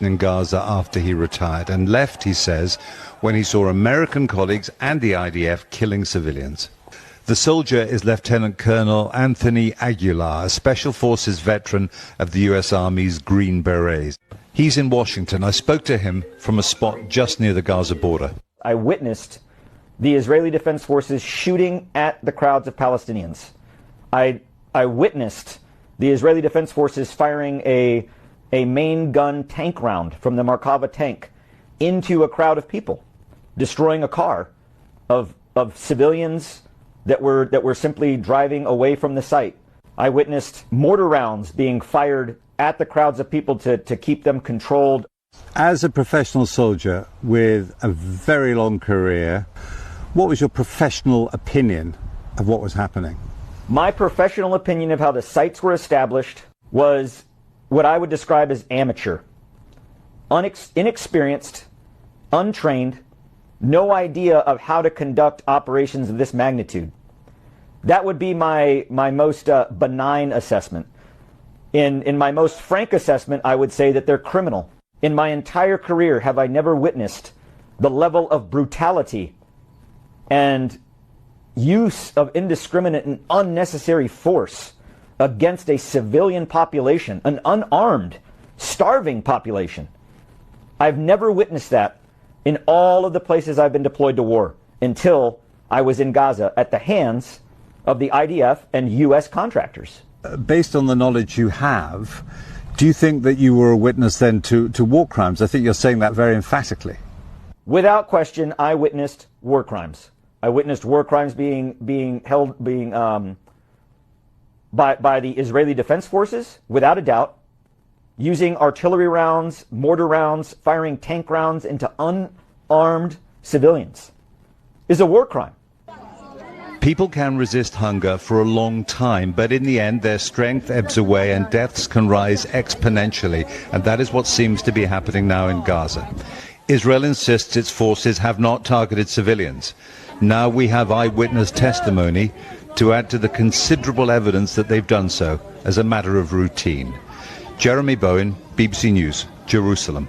in Gaza after he retired and left, he says, when he saw American colleagues and the IDF killing civilians. The soldier is Lieutenant Colonel Anthony Aguilar, a Special Forces veteran of the U.S. Army's Green Berets. He's in Washington. I spoke to him from a spot just near the Gaza border. I witnessed the Israeli Defense Forces shooting at the crowds of Palestinians. I witnessed the Israeli Defense Forces firing a main gun tank round from the Merkava tank into a crowd of people, destroying a car of civilians that were simply driving away from the site. I witnessed mortar rounds being fired at the crowds of people to keep them controlled. As a professional soldier with a very long career, what was your professional opinion of what was happening? My professional opinion of how the sites were established was what I would describe as amateur. Inexperienced, untrained, no idea of how to conduct operations of this magnitude. That would be my most benign assessment. In my most frank assessment, I would say that they're criminal. In my entire career, have I never witnessed the level of brutality and use of indiscriminate and unnecessary force against a civilian population, an unarmed, starving population. I've never witnessed that in all of the places I've been deployed to war until I was in Gaza at the hands of the IDF and U.S. contractors. Based on the knowledge you have, do you think that you were a witness then to war crimes? I think you're saying that very emphatically. Without question, I witnessed war crimes. I witnessed war crimes being held by the Israeli Defense Forces, without a doubt, using artillery rounds, mortar rounds, firing tank rounds into unarmed civilians is a war crime. People can resist hunger for a long time, but in the end their strength ebbs away and deaths can rise exponentially, and that is what seems to be happening now in Gaza. Israel insists its forces have not targeted civilians. Now we have eyewitness testimony to add to the considerable evidence that they've done so as a matter of routine. Jeremy Bowen, BBC News, Jerusalem.